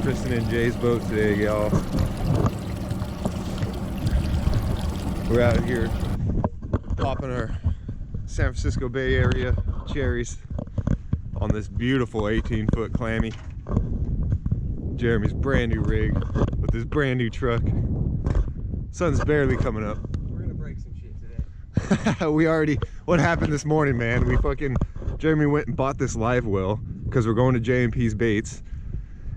Kristen and Jay's boat today, y'all. We're out here popping our San Francisco Bay Area cherries on this beautiful 18-foot clammy. Jeremy's brand new rig with his brand new truck. Sun's barely coming up. We're gonna break some shit today. We already, what happened this morning, man? Jeremy went and bought this live well because we're going to J&P's Baits,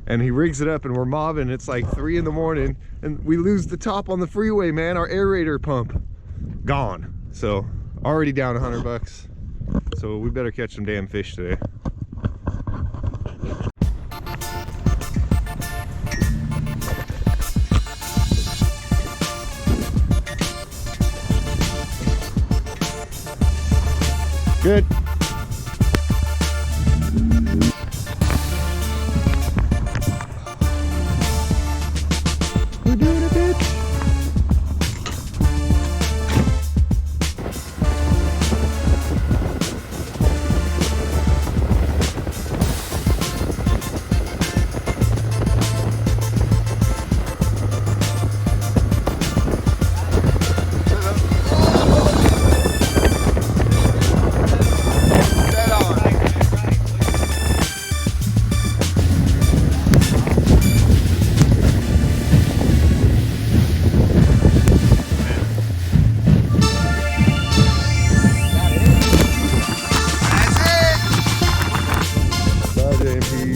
and he rigs it up and we're mobbing. It's like 3 in the morning and we lose the top on the freeway, man. Our aerator pump gone. So already down $100. So we better catch some damn fish today. Good. We're doing it, bitch.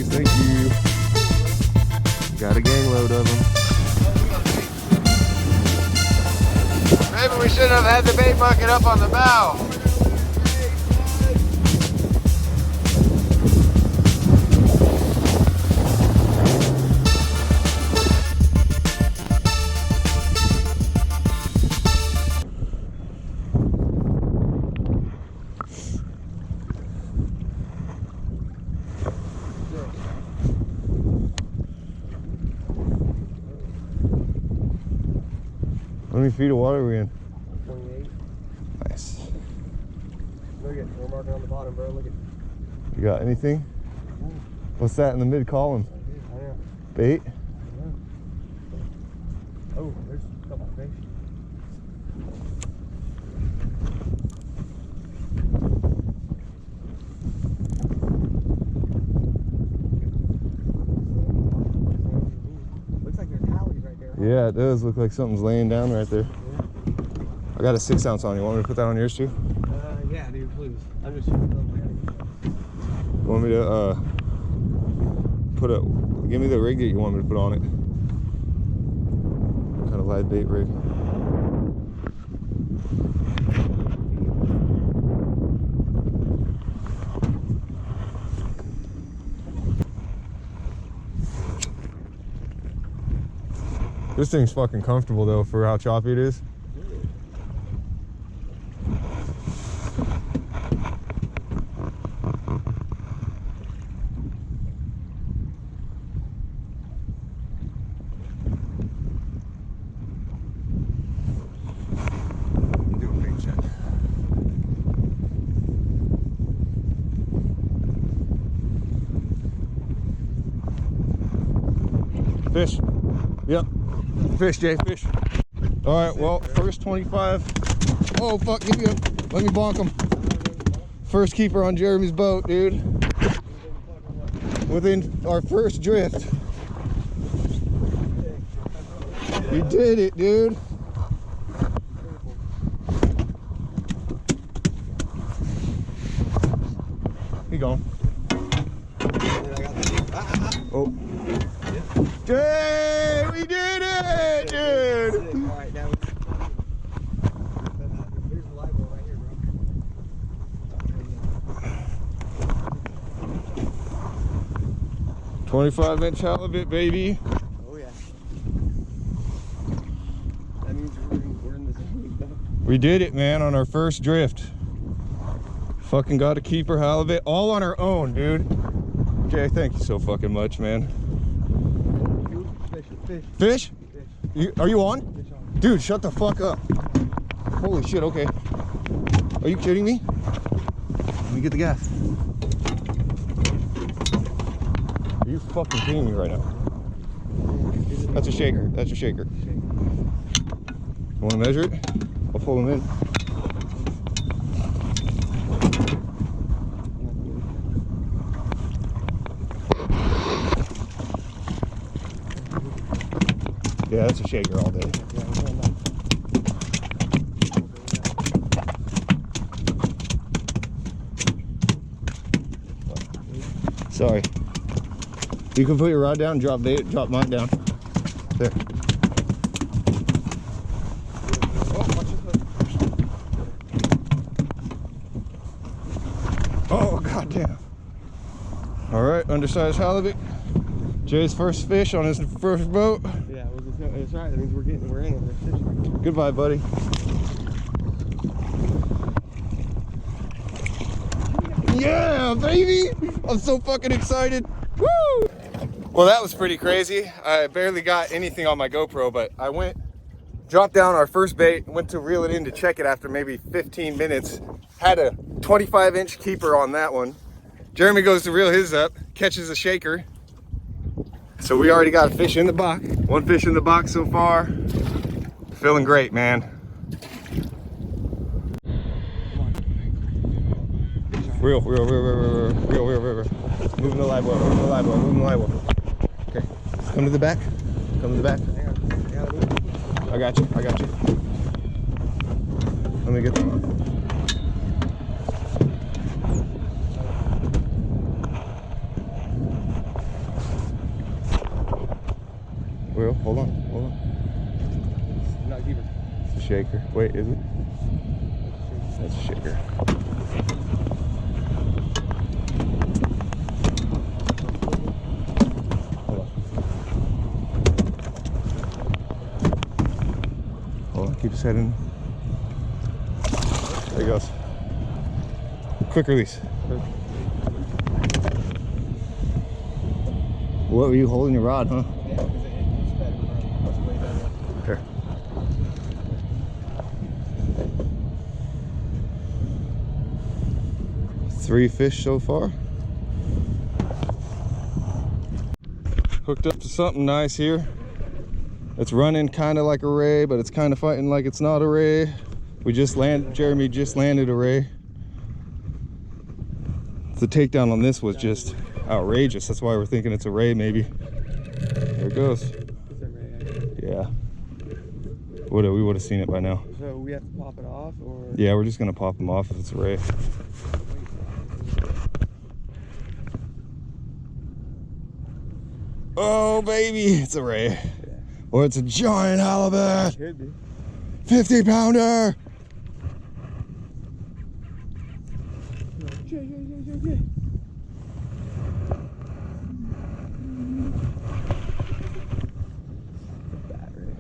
Thank you. Got a gang load of them. Maybe we should have had the bait bucket up on the bow. How many feet of water are we in? 28. Nice. Look at, we're marking on the bottom, bro. Look at. You got anything? What's that in the mid column? I know. Bait? Yeah. Oh, there's a couple of fish. Looks like there's tallies right there. Huh? Yeah, it does look like something's laying down right there. Yeah. I got a 6 ounce on you. Want me to put that on yours too? Yeah, dude, please. I'm just shooting them. You want me to give me the rig that you want me to put on it. What kind of live bait rig? This thing's fucking comfortable though for how choppy it is. Do a bait check. Fish. Yep. Fish, Jay, fish. All right, well, first 25. Oh, fuck, give me a, let me bonk him. First keeper on Jeremy's boat, dude. Within our first drift. You did it, dude. He gone. Oh. Jay, we did it, dude. All right, now there's a live one right here, bro. 25-inch halibut, baby. Oh yeah. That means we're in the zone. We did it, man, on our first drift. Fucking got a keeper halibut all on our own, dude. Jay, thank you so fucking much, man. Fish. Fish? Are you on? Fish on. Dude, shut the fuck up. Holy shit, okay. Are you kidding me? Let me get the gas. Are you fucking kidding me right now? That's a shaker. That's a shaker. You want to measure it? I'll pull him in. Yeah, that's a shaker all day. Sorry. You can put your rod down, drop bait, drop mine down. There. Oh, goddamn. All right, undersized halibut. Jay's first fish on his first boat. Yeah, it's right. That means we're in it. We're fishing. Goodbye, buddy. Yeah, baby! I'm so fucking excited. Woo! Well, that was pretty crazy. I barely got anything on my GoPro, but I dropped down our first bait, went to reel it in to check it after maybe 15 minutes. Had a 25-inch keeper on that one. Jeremy goes to reel his up, catches a shaker. So we already got a fish in the box. One fish in the box so far. Feeling great, man. Reel. Moving the live well, moving the live well. Okay, come to the back. Come to the back. I got you. Let me get them. Well, hold on. Not keeper. It's a shaker. Wait, is it? That's a shaker. Hold on, keep his head in. There he goes. Quick release. What were you holding your rod, huh? Here. Three fish so far. Hooked up to something nice here. It's running kind of like a ray, but it's kind of fighting like it's not a ray. Jeremy just landed a ray. The takedown on this was just outrageous. That's why we're thinking it's a ray, maybe. There it goes. Yeah. We would have seen it by now. So we have to pop it off, or? Yeah, we're just gonna pop them off if it's a ray. Oh baby, it's a ray. Yeah. Or it's a giant halibut. It could be. 50-pounder.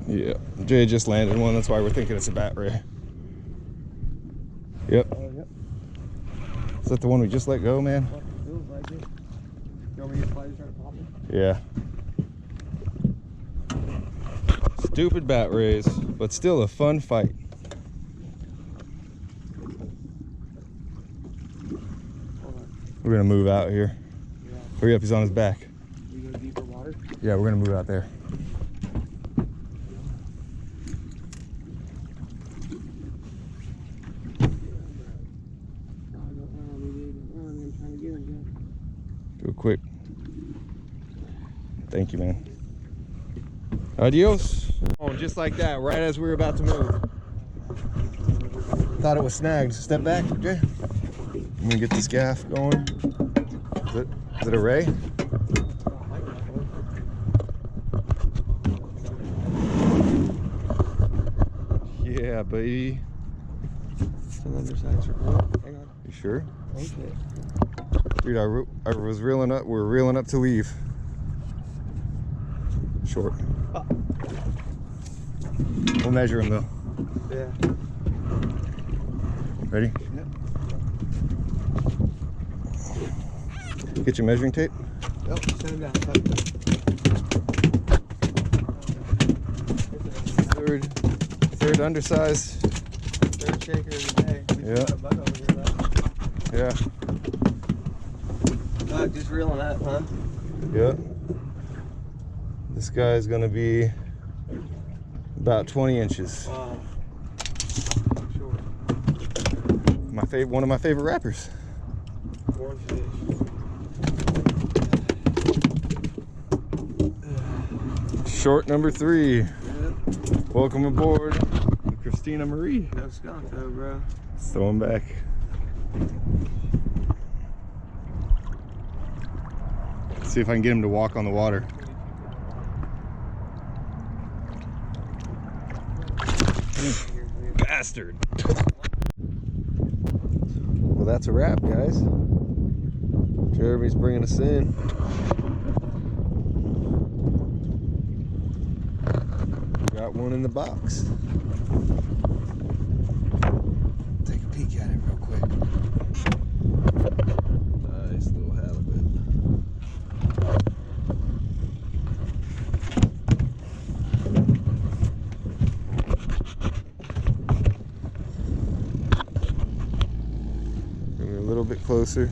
Yeah, Jay just landed one. That's why we're thinking it's a bat ray. Yep. Yep. Is that the one we just let go, man? Feels like it. You want me to try to pop it? Yeah. Stupid bat rays, but still a fun fight. We're gonna move out here. Yeah. Hurry up, he's on his back. We go deeper water? Yeah, we're gonna move out there. Do it quick. Thank you, man. Adios. Oh, just like that, right as we were about to move. Thought it was snagged. Step back, Jay. I'm gonna get this gaff going. Is it a ray? Yeah, baby. It's an undersized report. Hang on. You sure? Okay. Dude, I was reeling up. We're reeling up to leave. Short. Oh. We'll measure him though. Yeah. Ready? Yep. Get your measuring tape. Yep, send him down. Third undersized. Third shaker of the day. Yeah. Just reeling up, huh? Yeah. This guy's gonna be about 20 inches. Wow. Sure. One of my favorite rappers. Corn fish. Short number 3. Yep. Welcome aboard the Christina Marie. No skunk though, bro. Let's throw him back. Let's see if I can get him to walk on the water. Bastard. Well, that's a wrap, guys. Jeremy's bringing us in. Got one in the box. Take a peek at it real quick. Nice little halibut. Bring it a little bit closer.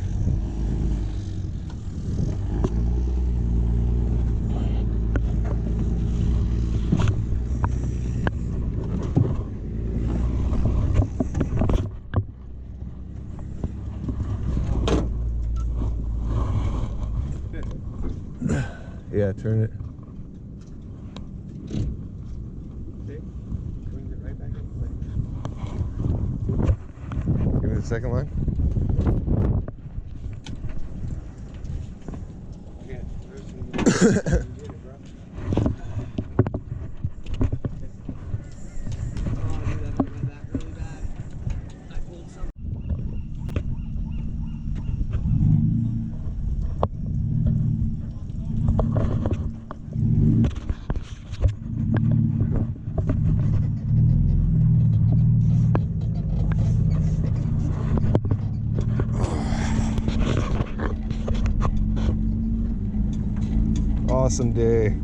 Yeah, turn it. Okay. Bring it right back in. Give me the second line. Yeah. Awesome day.